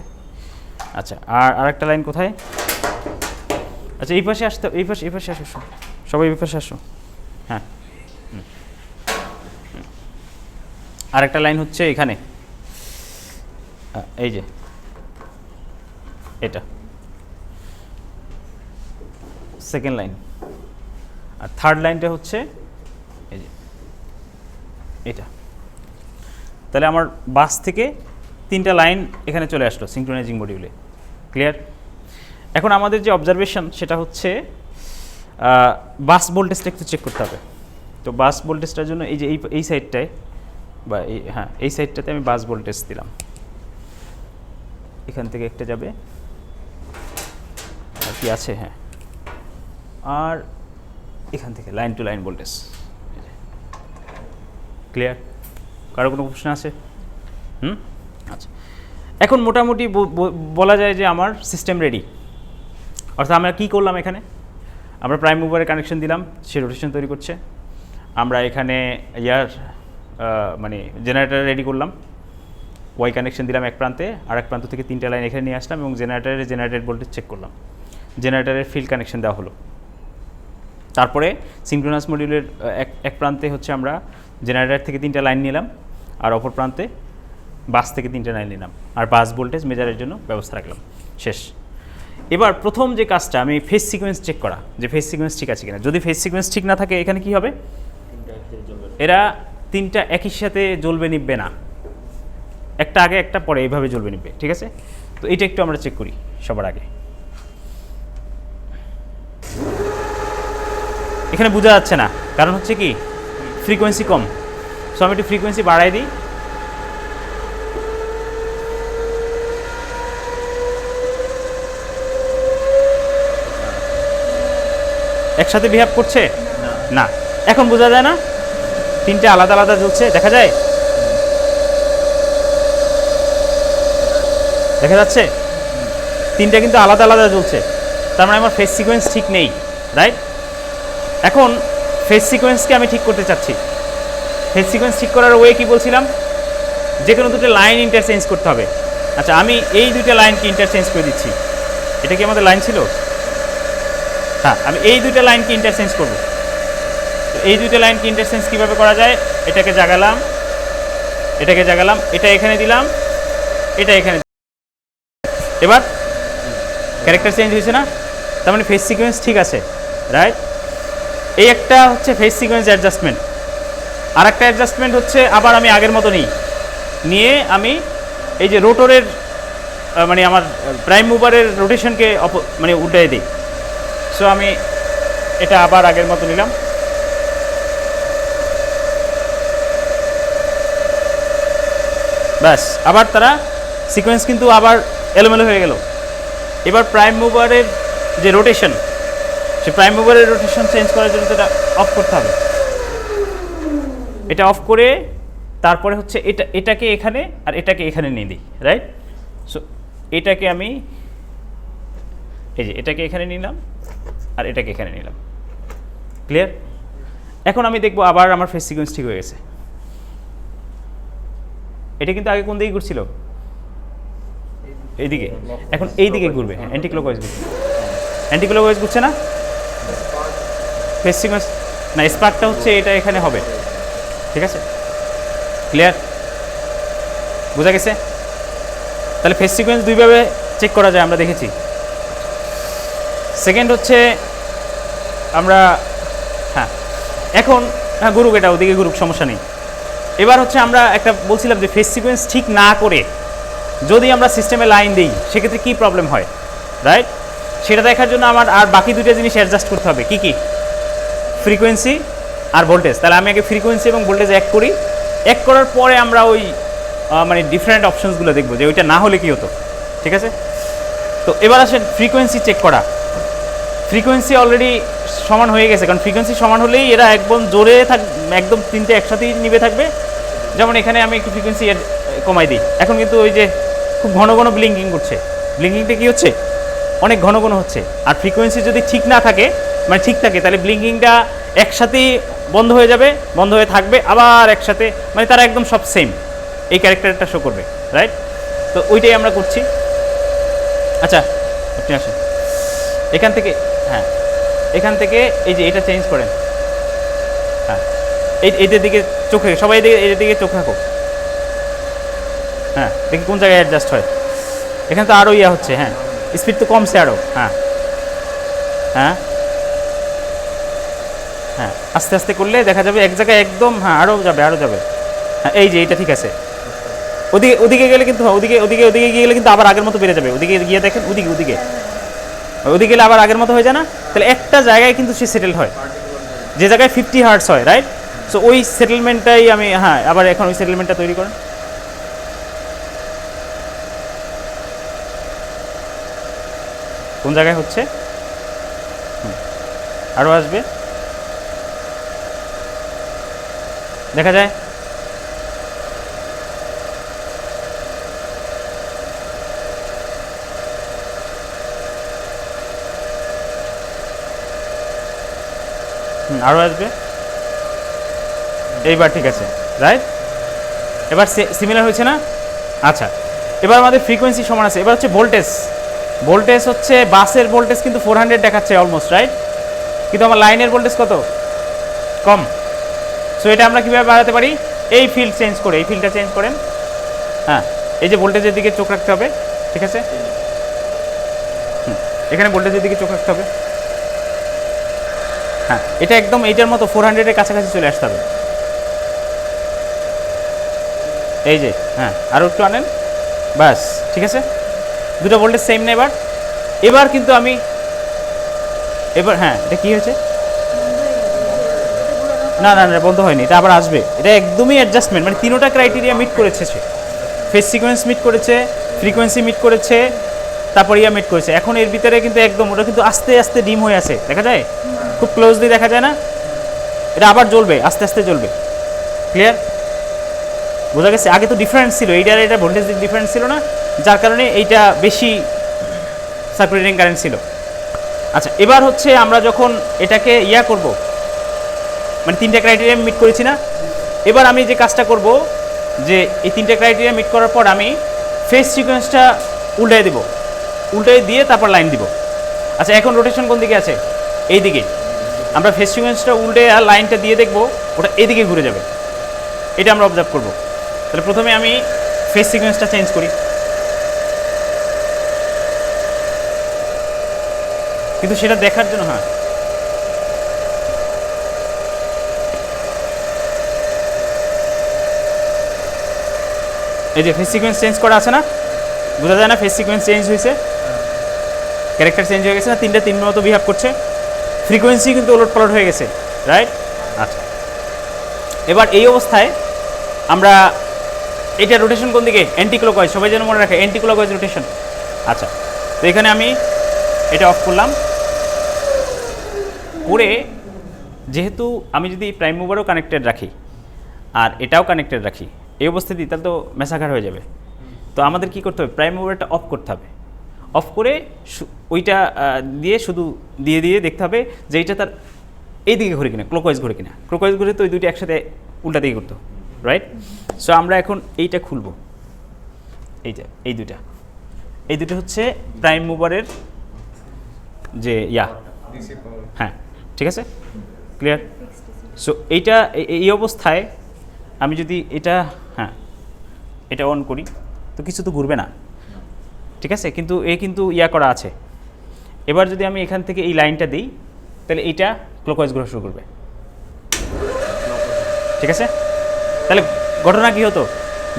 আচ্ছা, আর আরেকটা লাইন কোথায়? আচ্ছা, এই পাশে আসো, সবাই এই পাশে আসো। হ্যাঁ, আরেকটা লাইন হচ্ছে এখানে, এই যে এটা সেকেন্ড লাইন, আর থার্ড লাইনটা হচ্ছে এই যে এটা। তাহলে আমার বাস থেকে 3টা লাইন এখানে চলে আসলো সিঙ্ক্রোনাইজিং মডিউলে। ক্লিয়ার? এখন আমাদের যে অবজারভেশন সেটা হচ্ছে বাস ভোল্টেজটা একটু চেক করতে হবে। তো বাস ভোল্টেজটার জন্য এই যে এই সাইডটায় বা এই সাইডটাতে আমি বাস ভোল্টেজ দিলাম, এখান থেকে একটা যাবে আর কি আছে, হ্যাঁ, আর এখান থেকে line to line voltage. Clear? কারো কোনো প্রশ্ন আছে? আচ্ছা, এখন মোটামুটি বলা যায় যে আমার সিস্টেম রেডি। অর্থাৎ আমরা কী করলাম, এখানে আমরা প্রাইম মুভারে কানেকশন দিলাম, সে রোটেশন তৈরি করছে। আমরা এখানে মানে জেনারেটার রেডি করলাম, ওয়াই কানেকশন দিলাম এক প্রান্তে, আর এক প্রান্ত থেকে 3টা লাইন এখানে নিয়ে আসলাম এবং জেনারেটর ভোল্টেজ চেক করলাম। জেনারেটারের ফিল্ড কানেকশন দেওয়া হলো। তারপরে সিঙ্ক্রোনাস মডিউলের এক প্রান্তে হচ্ছে আমরা জেনারেটর থেকে 3টা লাইন নিলাম, আর অপর প্রান্তে বাস থেকে 3টা লাইন নিলাম, আর বাস ভোল্টেজ মেজারের জন্য ব্যবস্থা রাখলাম। শেষ। এবার প্রথম যে কাজটা, আমি ফেজ সিকোয়েন্স চেক করা, যে ফেজ সিকোয়েন্স ঠিক আছে কিনা। যদি ফেজ সিকোয়েন্স ঠিক না থাকে, এখানে কি হবে, এরা 3টা একই সাথে জ্বলবে নিববে না, একটা আগে একটা পরে, এইভাবে জ্বলবে নিববে। ঠিক আছে? তো এটা একটু আমরা চেক করি সবার আগে। এখানে বোঝা যাচ্ছে না, কারণ হচ্ছে কি ফ্রিকোয়েন্সি কম। সো আমি একটু ফ্রিকোয়েন্সি বাড়াই দিই। একসাথে বিহেভ করছে না, এখন বোঝা যায় না, 3টে আলাদা আলাদা জ্বলছে, দেখা যায়, দেখা যাচ্ছে 3টা কিন্তু আলাদা আলাদা জ্বলছে। তার মানে আমার ফেজ সিকোয়েন্স ঠিক নেই, রাইট? এখন ফেজ সিকোয়েন্সকে আমি ঠিক করতে চাচ্ছি। ফেজ সিকোয়েন্স ঠিক করার ওয়ে কি বলছিলাম, যে কোনো দুটো লাইন ইন্টারচেঞ্জ করতে হবে। আচ্ছা, আমি এই 2টা লাইনকে ইন্টারচেঞ্জ করে দিচ্ছি। এটা কি আমাদের লাইন ছিল? হ্যাঁ, আমি এই 2টা লাইনকে ইন্টারচেঞ্জ করব। তো এই 2টা লাইনকে ইন্টারচেঞ্জ কীভাবে করা যায়, এটাকে জাগালাম, এটাকে জাগালাম, এটা এখানে দিলাম, এটা এখানে। এবার ক্যারেক্টার চেঞ্জ হয়েছে না? তার মানে ফেজ সিকোয়েন্স ঠিক আছে, রাইট? এই একটা হচ্ছে ফেজ সিকোয়েন্স অ্যাডজাস্টমেন্ট। আর একটা অ্যাডজাস্টমেন্ট হচ্ছে আবার আমি আগের মতো নিয়ে আমি এই যে রোটরের মানে আমার প্রাইম মুভারের রোটেশনকে মানে উল্টাই দিই। সো আমি এটা আবার আগের মতো নিলাম, ব্যাস। আবার তারা সিকোয়েন্স কিন্তু আবার এলোমেলো হয়ে গেল। এবার প্রাইম মুভারের যে রোটেশন, সে প্রাইম মুভারের রোটেশন চেঞ্জ করার জন্য এটা অফ করতে হবে। এটা অফ করে তারপরে হচ্ছে এটাকে এখানে আর এটাকে এখানে নিয়ে দিই, রাইট? সো এটাকে আমি এই যে এটাকে এখানে নিলাম আর এটাকে এখানে নিলাম। ক্লিয়ার? এখন আমি দেখবো আবার আমার ফেজ সিকোয়েন্স ঠিক হয়ে গেছে। এটা কিন্তু আগে কোন দিকে ঘুরছিল, এইদিকে, এখন এই দিকে ঘুরবে। হ্যাঁ, অ্যান্টি ক্লকওয়াইজ ঘুরবে। অ্যান্টি ক্লকওয়াইজ ঘুরছে না ফেজ সিকোয়েন্স? না, স্পার্কটা হচ্ছে এটা এখানে হবে। ঠিক আছে? ক্লিয়ার? বোঝা গেছে? তাহলে ফেজ সিকোয়েন্স দুইভাবে চেক করা যায়, আমরা দেখেছি। সেকেন্ড হচ্ছে আমরা এখন ঘুরুক, এটা ওদিকে ঘুরুক, সমস্যা নেই। এবার হচ্ছে আমরা একটা বলছিলাম যে ফেজ সিকোয়েন্স ঠিক না করে যদি আমরা সিস্টেমে লাইন দিই সেক্ষেত্রে কী প্রবলেম হয়, রাইট? সেটা দেখার জন্য আমার আর বাকি 2টা জিনিস অ্যাডজাস্ট করতে হবে। কি কি? ফ্রিকোয়েন্সি আর ভোল্টেজ। তাহলে আমি আগে ফ্রিকোয়েন্সি এবং ভোল্টেজ এক করি, এক করার পরে আমরা ওই মানে ডিফারেন্ট অপশনসগুলো দেখবো যে ওইটা না হলে কী হতো। ঠিক আছে? তো এবার আসেন ফ্রিকোয়েন্সি চেক করা। ফ্রিকোয়েন্সি অলরেডি সমান হয়ে গেছে, কারণ ফ্রিকোয়েন্সি সমান হলেই এরা একদম জোরে একদম 3টে একসাথেই নিবে থাকবে। যেমন এখানে আমি একটু ফ্রিকোয়েন্সি কমাই দিই, এখন কিন্তু ওই যে খুব ঘন ঘন ব্লিঙ্কিং করছে। ব্লিঙ্কিংটা কী হচ্ছে? অনেক ঘন ঘন হচ্ছে। আর ফ্রিকোয়েন্সি যদি ঠিক না থাকে, মানে ঠিক থাকে, তাহলে ব্লিঙ্কিংটা একসাথেই বন্ধ হয়ে যাবে, বন্ধ হয়ে থাকবে, আবার একসাথে, মানে তারা একদম সব সেম এই ক্যারেক্টারটা শো করবে, রাইট? তো ওইটাই আমরা করছি। আচ্ছা, আপনি আসেন এখান থেকে। হ্যাঁ, এখান থেকে এই যে এটা চেঞ্জ করেন। হ্যাঁ, এইটার দিকে চোখ রাখো, সবাই এটার দিকে চোখ রাখো। হ্যাঁ দেখি কোন জায়গায় অ্যাডজাস্ট হয়। এখানে তো আরও ইয়া হচ্ছে, হ্যাঁ স্পিড তো কমছে আরও। হ্যাঁ হ্যাঁ হ্যাঁ আস্তে আস্তে করলে দেখা যাবে এক জায়গায় একদম, হ্যাঁ আরও যাবে আরও যাবে। হ্যাঁ এই যে এইটা ঠিক আছে। ওদিকে ওদিকে গেলে কিন্তু, ওদিকে ওদিকে ওদিকে গিয়ে গেলে কিন্তু আবার আগের মতো বেড়ে যাবে। ওদিকে গিয়ে দেখেন, ওদিকে ওদিকে ওদিকে গেলে আবার আগের মতো হয়ে যায় না? তাহলে একটা জায়গায় কিন্তু সে সেটেল হয়, যে জায়গায় 50 হার্টস হয়, রাইট? সো ওই সেটেলমেন্টটাই আমি, হ্যাঁ আবার এখন ওই সেটেলমেন্টটা তৈরি করেন। কোন জায়গায় হচ্ছে? আরও আসবে, দেখা যায়। আরও আসবে, এইবার ঠিক আছে, রাইট? এবার সিমিলার হয়েছে না? আচ্ছা, এবার আমাদের ফ্রিকোয়েন্সি সমান আছে। এবার হচ্ছে ভোল্টেজ। ভোল্টেজ হচ্ছে বাসের ভোল্টেজ কিন্তু 400 দেখাচ্ছে অলমোস্ট, রাইট? কিন্তু আমার লাইনের ভোল্টেজ কত? কম। সো এটা আমরা কীভাবে বাড়াতে পারি? এই ফিল্ড চেঞ্জ করে, এই ফিল্ডটা চেঞ্জ করেন। হ্যাঁ এই যে ভোল্টেজের দিকে চোখ রাখতে হবে, ঠিক আছে? এখানে ভোল্টেজের দিকে চোখ রাখতে হবে। হ্যাঁ এটা একদম এইটার মতো 400-এর কাছাকাছি চলে আসতে হবে। এই যে, হ্যাঁ আরও একটু আনেন, ব্যাস ঠিক আছে। দুটো ভোল্টেজ সেম না? এবার এবার কিন্তু আমি এবার, হ্যাঁ এটা কী হয়েছে? না না না বন্ধ হয়নি, এটা আবার আসবে। এটা একদমই অ্যাডজাস্টমেন্ট, মানে তিনোটা ক্রাইটেরিয়া মিট করেছে সে। ফেজ সিকোয়েন্স মিট করেছে, ফ্রিকোয়েন্সি মিট করেছে, তারপর ইয়া মিট করেছে। এখন এর ভিতরে কিন্তু একদম ওটা কিন্তু আস্তে আস্তে ডিম হয়ে আছে, দেখা যায়? খুব ক্লোজলি দেখা যায় না? এটা আবার জ্বলবে, আস্তে আস্তে জ্বলবে। ক্লিয়ার? বোঝা গেছে? আগে তো ডিফারেন্স ছিল, এইটার এটা ভোল্টেজ ডিফারেন্স ছিল না, যার কারণে এইটা বেশি সার্কুলেটিং কারেন্ট ছিল। আচ্ছা এবার হচ্ছে আমরা যখন এটাকে ইয়া করব, মানে তিনটা ক্রাইটেরিয়া মিট করেছি না? এবার আমি যে কাজটা করব, যে এই তিনটা ক্রাইটেরিয়া মিট করার পর আমি ফেজ সিকোয়েন্সটা উল্টাই দেব, উল্টাই দিয়ে তারপর লাইন দিব। আচ্ছা এখন রোটেশন কোন দিকে আছে? এই দিকে। আমরা ফেজ সিকোয়েন্সটা উল্টে আর লাইনটা দিয়ে দেখব, ওটা এদিকে ঘুরে যাবে। এটা আমরা অবজার্ভ করব। তাহলে প্রথমে আমি ফেজ সিকোয়েন্সটা চেঞ্জ করি, কিন্তু সেটা দেখার জন্য, হ্যাঁ এই যে ফেজ সিকোয়েন্স চেঞ্জ করা আছে না? বোঝা যায় না ফেজ সিকোয়েন্স চেঞ্জ হয়েছে? ক্যারেক্টার চেঞ্জ হয়ে গেছে না? তিনটা তিন মতো বিহেভ করছে। ফ্রিকোয়েন্সি কিন্তু ওলট পালট হয়ে গেছে, রাইট? আচ্ছা এবার এই অবস্থায় আমরা এটা রোটেশন কোন দিকে? অ্যান্টি ক্লকওয়াইজ, সবাই যেন মনে রাখে অ্যান্টি ক্লকওয়াইজ রোটেশন। আচ্ছা তো এখানে আমি এটা অফ করলাম করে, যেহেতু আমি যদি প্রাইম মুভারও কানেক্টেড রাখি আর এটাও কানেক্টেড রাখি এই অবস্থায় দিই, তাহলে তো মেসাকার হয়ে যাবে। তো আমাদের কি করতে হবে? প্রাইম মুভারটা অফ করতে হবে। অফ করে ওইটা দিয়ে শুধু দিয়ে দিয়ে দেখতে হবে যে এইটা তার এই দিকে ঘুরে কিনা, ক্লকওয়াইজ ঘুরে কিনা। ক্লকওয়াইজ ঘুরে তো ওই দুইটা একসাথে উল্টা দিকে করতো, রাইট? সো আমরা এখন এইটা খুলব, এইটা এই দুটা হচ্ছে প্রাইম মুভারের যে ইয়া, হ্যাঁ ঠিক আছে, ক্লিয়ার? সো এইটা এই অবস্থায় আমি যদি এটা, হ্যাঁ এটা অন করি তো কিছু তো ঘুরবে না, ঠিক আছে? কিন্তু কিন্তু ইয়া করা আছে। এবার যদি আমি এখান থেকে এই লাইনটা দিই, তাহলে এইটা ক্লকওয়াইজ ঘোরা শুরু করবে, ঠিক আছে? তাহলে ঘটনা কী হতো?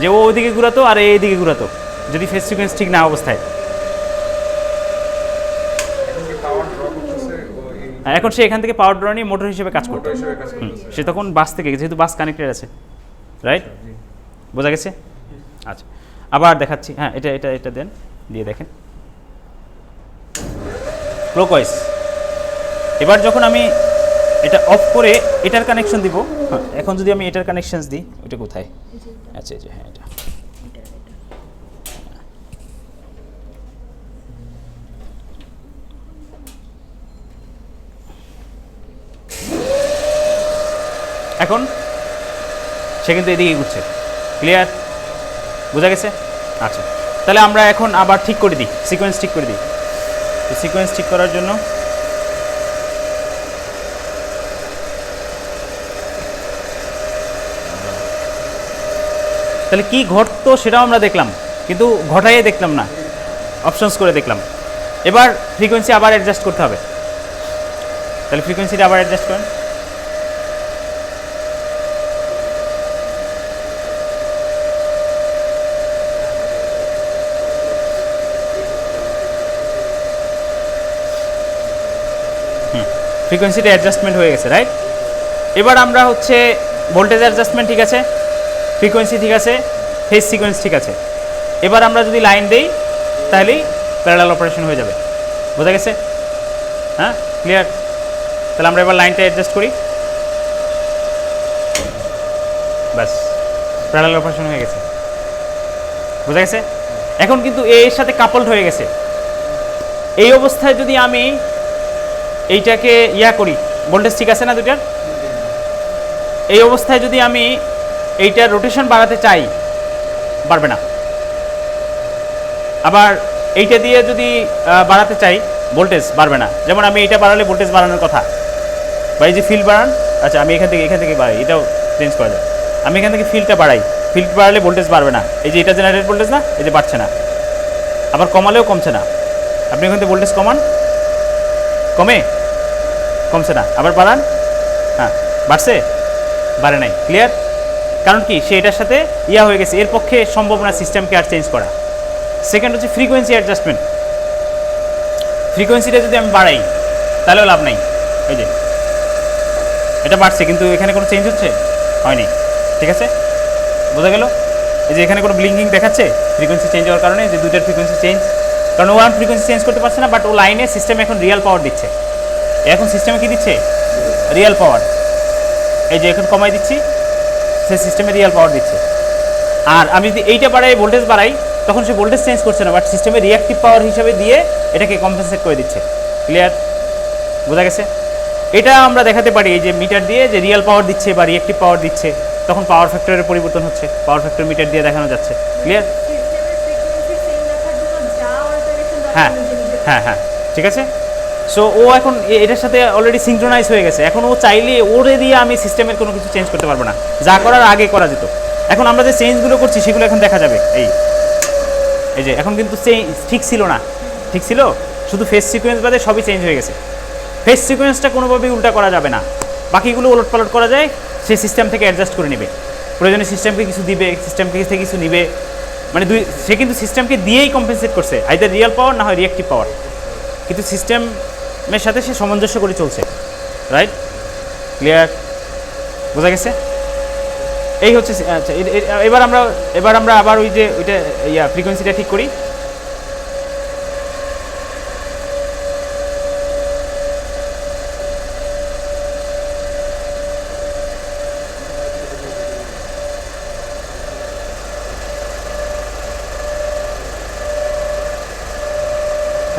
যে ও ওইদিকে ঘুরাতো আর এই দিকে ঘুরাতো, যদি ফেজ সিকোয়েন্স ঠিক না অবস্থায়। এখন সে এখান থেকে পাওয়ার ড্র নিয়ে মোটর হিসেবে কাজ করতো। সে তখন বাস থেকে, যেহেতু বাস কানেক্টেড আছে, রাইট? বোঝা গেছে? আচ্ছা আবার দেখাচ্ছি, হ্যাঁ এটা এটা এটা দেন, দিয়ে দেখেন ক্লকওয়াইজ। এবার যখন আমি এটা অফ করে এটার কানেকশন দিব, হ্যাঁ এখন যদি আমি এটার কানেকশনস দিই, ওইটা কোথায়? আচ্ছা এই যে, হ্যাঁ এটা এখন সে কিন্তু এদিকে ঘুরছে, ক্লিয়ার? বোঝা গেছে? আচ্ছা তাহলে আমরা এখন আবার ঠিক করে দিই, সিকোয়েন্স ঠিক করে দিই। সিকোয়েন্স ঠিক করার জন্য তাহলে কি ঘটতো সেটাও আমরা দেখলাম, কিন্তু ঘটাইয়ে দেখলাম না, অপশনস করে দেখলাম। এবার ফ্রিকোয়েন্সি আবার অ্যাডজাস্ট করতে হবে, তাহলে ফ্রিকোয়েন্সিটা আবার অ্যাডজাস্ট করেন। ফ্রিকোয়েন্সিটা অ্যাডজাস্টমেন্ট হয়ে গেছে, রাইট? এবার আমরা হচ্ছে ভোল্টেজ অ্যাডজাস্টমেন্ট ঠিক আছে, ফ্রিকোয়েন্সি ঠিক আছে, ফেজ সিকোয়েন্স ঠিক আছে। এবার আমরা যদি লাইন দেই তাহলেই প্যারালাল অপারেশন হয়ে যাবে। বোঝা গেছে? হ্যাঁ, ক্লিয়ার? তাহলে আমরা এবার লাইনটা অ্যাডজাস্ট করি, ব্যাস প্যারালাল অপারেশন হয়ে গেছে। বোঝা গেছে? এখন কিন্তু এর সাথে কাপলড হয়ে গেছে। এই অবস্থায় যদি আমি এইটাকে করি, ভোল্টেজ ঠিক আছে না দুইটার? এই অবস্থায় যদি আমি এইটার রোটেশন বাড়াতে চাই, পারবে না। আবার এইটা দিয়ে যদি বাড়াতে চাই, ভোল্টেজ বাড়বে না। যেমন আমি এটা বাড়ালে ভোল্টেজ বাড়ানোর কথা, বা এই যে ফিল্ড বাড়ান, আচ্ছা আমি এখান থেকে বাড়াই, এটাও চেঞ্জ করা যায়। আমি এখান থেকে ফিল্ডটা বাড়াই, ফিল্ড বাড়ালে ভোল্টেজ বাড়বে না। এই যে এটা জেনারেট ভোল্টেজ না, এই যে বাড়ছে না। আবার কমালেও কমছে না। আপনি এখান থেকে ভোল্টেজ কমান, কমছে না। আবার বাড়ান, হ্যাঁ বাড়ছে, বাড়ে নাই। ক্লিয়ার? কারণ কি, সে এটার সাথে হয়ে গেছে, এর পক্ষে সম্ভব না সিস্টেমকে আর চেঞ্জ করা। সেকেন্ড হচ্ছে ফ্রিকোয়েন্সি অ্যাডজাস্টমেন্ট। ফ্রিকোয়েন্সিটা যদি আমি বাড়াই তাহলেও লাভ নাই। এই যে এটা বাড়ছে, কিন্তু এখানে কোনো চেঞ্জ হয়নি। ঠিক আছে, বোঝা গেল? এই যে এখানে কোনো ব্লিঙ্কিং দেখাচ্ছে ফ্রিকোয়েন্সি চেঞ্জ হওয়ার কারণে, যে দুইটার ফ্রিকোয়েন্সি চেঞ্জ, কারণ ও আর ফ্রিকোয়েন্সি চেঞ্জ করতে পারছে না, বাট ও লাইনে সিস্টেম এখন রিয়েল পাওয়ার দিচ্ছে। এখন সিস্টেমে কি দিচ্ছে? Real power. এই যে এখন কমাই দিচ্ছি, সে সিস্টেমে রিয়েল পাওয়ার দিচ্ছে। আর আমি যদি এইটা বাড়াই, ভোল্টেজ বাড়াই, তখন সে ভোল্টেজ চেঞ্জ করছে না, বাট সিস্টেমে রিয়াক্টিভ পাওয়ার হিসাবে দিয়ে এটাকে কম্পেনসেট করে দিচ্ছে। ক্লিয়ার? বোঝা গেছে? এটা আমরা দেখাতে পারি এই যে মিটার দিয়ে, যে রিয়েল পাওয়ার দিচ্ছে বা রিয়াক্টিভ পাওয়ার দিচ্ছে, তখন পাওয়ার ফ্যাক্টরের পরিবর্তন হচ্ছে, পাওয়ার ফ্যাক্টর মিটার দিয়ে দেখানো যাচ্ছে। ক্লিয়ার? হ্যাঁ হ্যাঁ হ্যাঁ, ঠিক আছে। সো ও এখন এটার সাথে অলরেডি সিঙ্ক্রোনাইজ হয়ে গেছে। এখন ও চাইলে ওরে দিয়ে আমি সিস্টেমের কোনো কিছু চেঞ্জ করতে পারবো না, যা করার আগে করা যেত। এখন আমরা যে চেঞ্জগুলো করছি সেগুলো এখন দেখা যাবে। এই যে এখন কিন্তু ঠিক ছিল না, ঠিক ছিল, শুধু ফেস সিকোয়েন্স বাদে সবই চেঞ্জ হয়ে গেছে। ফেস সিকোয়েন্সটা কোনোভাবেই উল্টা করা যাবে না, বাকিগুলো ওলট পালট করা যায়। সে সিস্টেম থেকে অ্যাডজাস্ট করে নেবে, প্রয়োজনে সিস্টেমকে কিছু দিবে, সিস্টেম থেকে কিছু নিবে, মানে সে কিন্তু সিস্টেমকে দিয়েই কম্পেনসেট করছে, আইদার রিয়েল পাওয়ার না হয় রিয়াক্টিভ পাওয়ার, কিন্তু সিস্টেমের সাথে সে সামঞ্জস্য করে চলছে। রাইট? ক্লিয়ার? বোঝা গেছে? এই হচ্ছে। আচ্ছা, এবার আমরা আবার ওই যে ওইটা ফ্রিকোয়েন্সিটা ঠিক করি।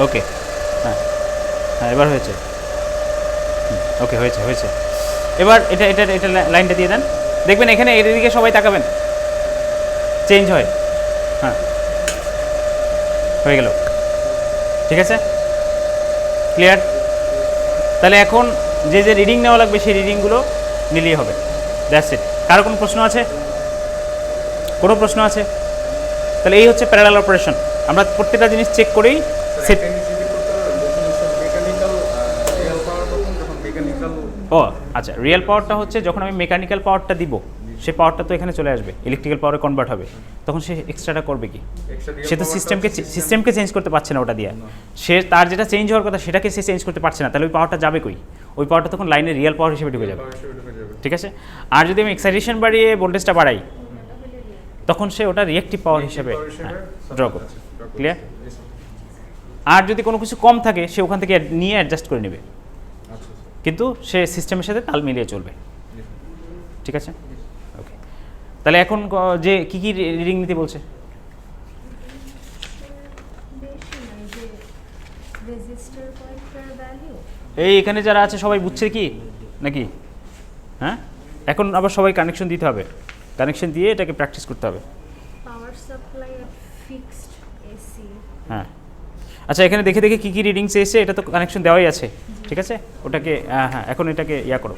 ওকে, হ্যাঁ হ্যাঁ, এবার হয়েছে। ওকে, হয়েছে। এবার এটা লাইনটা দিয়ে দেন, দেখবেন এখানে এর দিকে সবাই তাকাবেন, চেঞ্জ হয়। হ্যাঁ, হয়ে গেল। ঠিক আছে, ক্লিয়ার? তাহলে এখন যে রিডিং নেওয়া লাগবে সেই রিডিংগুলো নিলেই হবে। That's it. কারো কোনো প্রশ্ন আছে? কোনো প্রশ্ন আছে? তাহলে এই হচ্ছে প্যারালাল অপারেশন। আমরা প্রত্যেকটা জিনিস চেক করেই সেট। ও আচ্ছা, রিয়েল পাওয়ারটা হচ্ছে যখন আমি মেকানিক্যাল পাওয়ারটা দিব, সে পাওয়ারটা তো এখানে চলে আসবে, ইলেকট্রিক্যাল পাওয়ারে কনভার্ট হবে। তখন সে এক্সট্রাটা করবে কি? সে তো সিস্টেমকে চেঞ্জ করতে পারছে না ওটা দিয়ে। সে তার যেটা চেঞ্জ হওয়ার কথা সেটাকে সে চেঞ্জ করতে পারছে না, তাহলে ওই পাওয়ারটা যাবে কই? ওই পাওয়ারটা তখন লাইনের রিয়েল পাওয়ার হিসেবে ঢুকে যাবে। ঠিক আছে? আর যদি আমি এক্সাইটেশন বাড়িয়ে ভোল্টেজটা বাড়াই, তখন সে ওটা রিয়েক্টিভ পাওয়ার হিসেবে ড্র করবে। ক্লিয়ার? আর যদি কোনো কিছু কম থাকে সে ওখান থেকে নিয়ে অ্যাডজাস্ট করে নেবে, কিন্তু সে সিস্টেমের সাথে তাল মিলিয়ে চলবে। ঠিক আছে, ওকে। তাহলে এখন যে কী রিডিং নিতে বলছে? এই এখানে যারা আছে সবাই বুঝছে কি নাকি? হ্যাঁ, এখন আবার সবাই কানেকশন দিতে হবে, কানেকশন দিয়ে এটাকে প্র্যাকটিস করতে হবে। Power supply fixed AC. হ্যাঁ, আচ্ছা, এখানে দেখে কী রিডিংস এসেছে, এটা তো কানেকশন দেওয়াই আছে। ঠিক আছে, ওটাকে হ্যাঁ এখন এটাকে করো।